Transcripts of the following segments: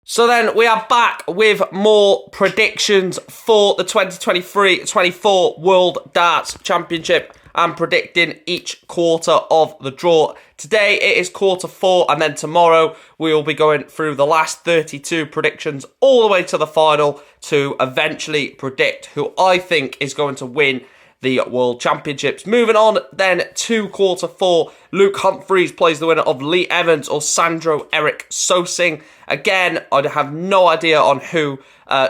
So then we are back with more predictions for the 2023-24 World Darts Championship and predicting each quarter of the draw. Today it is quarter 4 and then tomorrow we will be going through the last 32 predictions all the way to the final to eventually predict who I think is going to win the World Championships. Moving on then to quarter 4, Luke Humphries plays the winner of Lee Evans or Sandro Erik Sosing. Again, I have no idea on who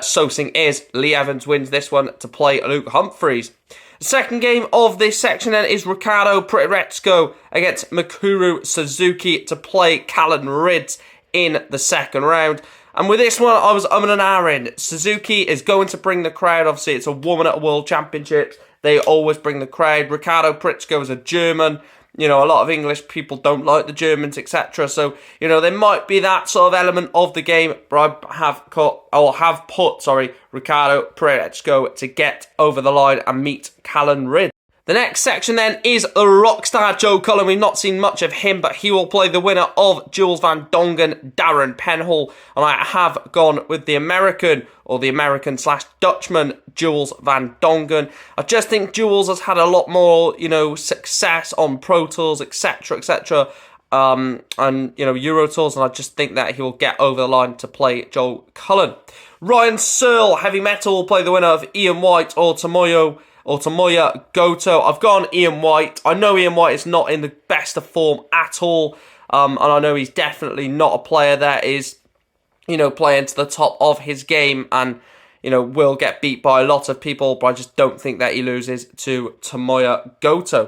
Sosing is. Lee Evans wins this one to play Luke Humphries. The second game of this section then is Ricardo Prieto against Mikuru Suzuki to play Callan Rydz in the second round. And with this one, I was umming and ahhing. Suzuki is going to bring the crowd. Obviously, it's a woman at World Championships. They always bring the crowd. Ricardo Prieto is a German. You know, a lot of English people don't like the Germans, etc. So, you know, there might be that sort of element of the game. But I have put Ricardo Prieto to get over the line and meet Callan Rydz. The next section then is the rockstar Joe Cullen. We've not seen much of him, but he will play the winner of Jules Van Dongen, Darren Penhall. And I have gone with the American / Dutchman, Jules Van Dongen. I just think Jules has had a lot more, you know, success on Pro Tours, etc., and, you know, Euro Tours, and I just think that he will get over the line to play Joe Cullen. Ryan Searle, Heavy Metal, will play the winner of Ian White or Tomoya Goto. I've gone Ian White. I know Ian White is not in the best of form at all. And I know he's definitely not a player that is, you know, playing to the top of his game and, you know, will get beat by a lot of people. But I just don't think that he loses to Tomoya Goto.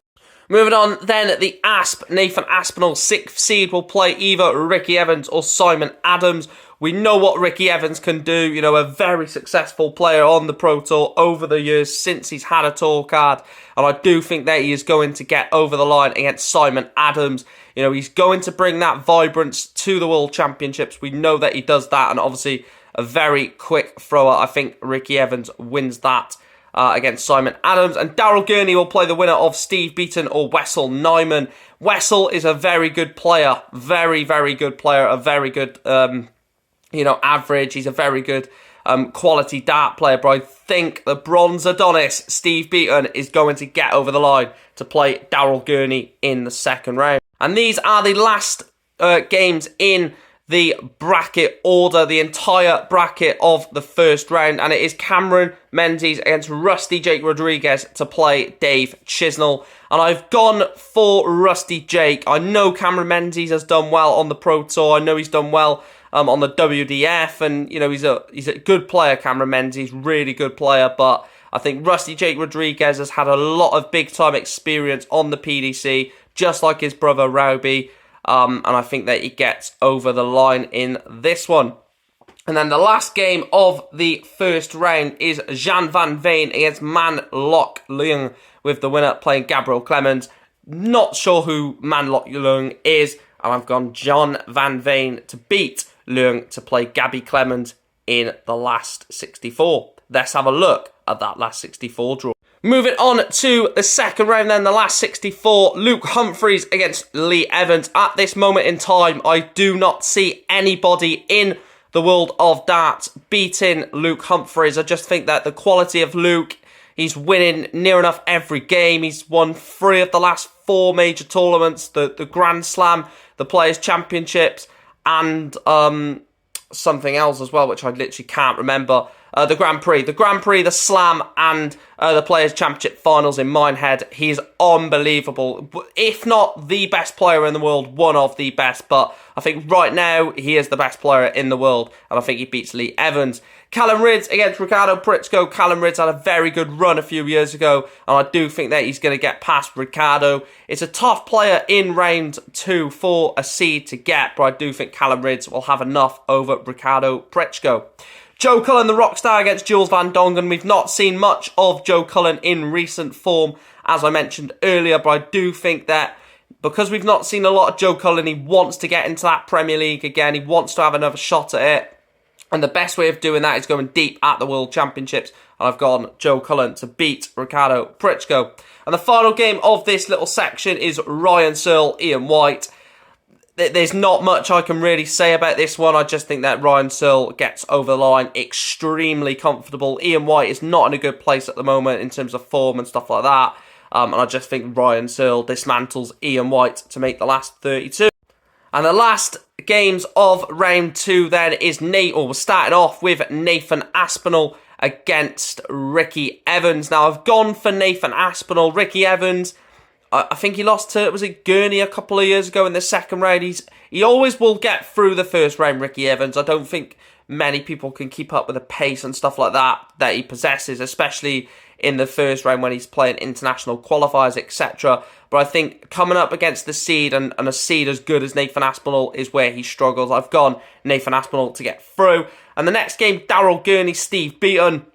Moving on then, the ASP, Nathan Aspinall, 6th seed, will play either Ricky Evans or Simon Adams. We know what Ricky Evans can do, you know, a very successful player on the Pro Tour over the years since he's had a tour card. And I do think that he is going to get over the line against Simon Adams. You know, he's going to bring that vibrance to the World Championships. We know that he does that, and obviously a very quick thrower. I think Ricky Evans wins that against Simon Adams. And Daryl Gurney will play the winner of Steve Beaton or Wessel Nyman. Wessel is a very good player. Very, very good player. A very good, you know, average. He's a very good quality dart player. But I think the bronze Adonis, Steve Beaton, is going to get over the line to play Daryl Gurney in the second round. And these are the last games in the bracket order, the entire bracket of the first round, and it is Cameron Menzies against Rusty Jake Rodriguez to play Dave Chisnell. And I've gone for Rusty Jake. I know Cameron Menzies has done well on the Pro Tour. I know he's done well on the WDF, and you know he's a good player. Cameron Menzies, really good player, but I think Rusty Jake Rodriguez has had a lot of big time experience on the PDC, just like his brother Rowby. And I think that he gets over the line in this one. And then the last game of the first round is Jan van Veen against Man Lok Leung, with the winner playing Gabriel Clemens. Not sure who Man Lok Leung is, and I've gone Jan van Veen to beat Leung to play Gabby Clemens in the last 64. Let's have a look at that last 64 draw. Moving on to the second round then, the last 64, Luke Humphries against Lee Evans. At this moment in time, I do not see anybody in the world of darts beating Luke Humphries. I just think that the quality of Luke, he's winning near enough every game. He's won 3 of the last 4 major tournaments, the Grand Slam, the Players' Championships, and something else as well, which I literally can't remember. The Grand Prix, the Slam, and the Players' Championship finals in Minehead. He's unbelievable. If not the best player in the world, one of the best. But I think right now, he is the best player in the world. And I think he beats Lee Evans. Callan Rydz against Ricardo Prieto. Callan Rydz had a very good run a few years ago. And I do think that he's going to get past Ricardo. It's a tough player in round 2 for a seed to get. But I do think Callan Rydz will have enough over Ricardo Prieto. Joe Cullen, the rockstar, against Jules Van Dongen. We've not seen much of Joe Cullen in recent form, as I mentioned earlier, but I do think that because we've not seen a lot of Joe Cullen, he wants to get into that Premier League again. He wants to have another shot at it. And the best way of doing that is going deep at the World Championships. And I've gone Joe Cullen to beat Ricardo Prieto. And the final game of this little section is Ryan Searle, Ian White. there's not much I can really say about this one. I just think that Ryan Searle gets over the line extremely comfortable. Ian White is not in a good place at the moment in terms of form and stuff like that. And I just think Ryan Searle dismantles Ian White to make the last 32. And the last games of round 2 then is we're starting off with Nathan Aspinall against Ricky Evans. Now, I've gone for Nathan Aspinall. Ricky Evans, I think he lost to, was it Gurney a couple of years ago in the second round. He always will get through the first round, Ricky Evans. I don't think many people can keep up with the pace and stuff like that he possesses, especially in the first round when he's playing international qualifiers, etc. But I think coming up against the seed and a seed as good as Nathan Aspinall is where he struggles. I've gone Nathan Aspinall to get through. And the next game, Daryl Gurney, Steve Beaton.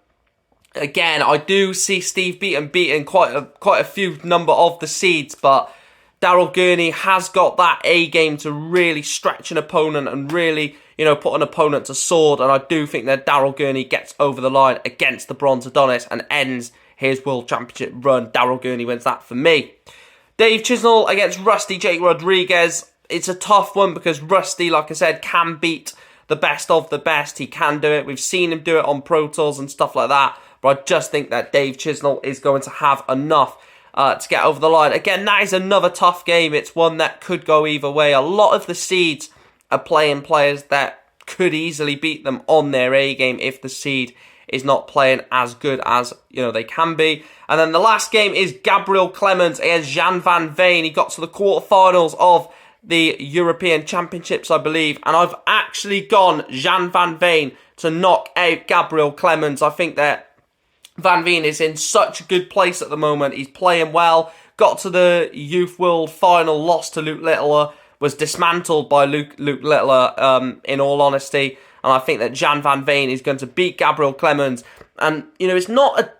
Again, I do see Steve Beaton beating quite a few number of the seeds, but Daryl Gurney has got that A game to really stretch an opponent and really, put an opponent to sword. And I do think that Daryl Gurney gets over the line against the Bronze Adonis and ends his World Championship run. Daryl Gurney wins that for me. Dave Chisnell against Rusty Jake Rodriguez. It's a tough one because Rusty, like I said, can beat the best of the best. He can do it. We've seen him do it on Pro Tours and stuff like that. But I just think that Dave Chisnell is going to have enough to get over the line. Again, that is another tough game. It's one that could go either way. A lot of the seeds are playing players that could easily beat them on their A game if the seed is not playing as good as they can be. And then the last game is Gabriel Clemens against Jan van Veen. He got to the quarterfinals of the European Championships, I believe, and I've actually gone Jan van Veen to knock out Gabriel Clemens. I think that Van Veen is in such a good place at the moment. He's playing well. Got to the Youth World final, lost to Luke Littler, was dismantled by Luke Littler, in all honesty. And I think that Jan van Veen is going to beat Gabriel Clemens. And, it's not a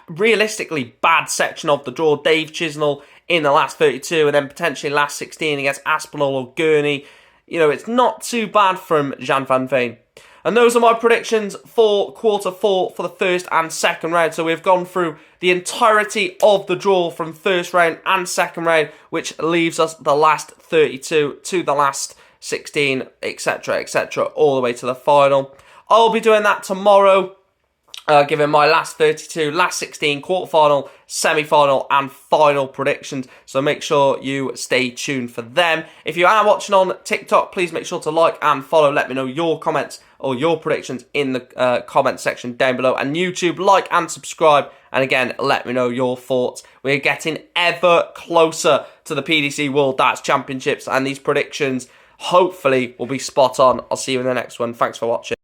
realistically bad section of the draw. Dave Chisnell in the last 32 and then potentially last 16 against Aspinall or Gurney. It's not too bad from Jan van Veen. And those are my predictions for quarter 4 for the first and second round. So we've gone through the entirety of the draw from first round and second round, which leaves us the last 32 to the last 16, etc., etc., all the way to the final. I'll be doing that tomorrow, giving my last 32, last 16, quarterfinal, semi-final, and final predictions. So make sure you stay tuned for them. If you are watching on TikTok, please make sure to like and follow. Let me know your comments or your predictions in the comment section down below. And YouTube, like and subscribe. And again, let me know your thoughts. We're getting ever closer to the PDC World Darts Championships, and these predictions hopefully will be spot on. I'll see you in the next one. Thanks for watching.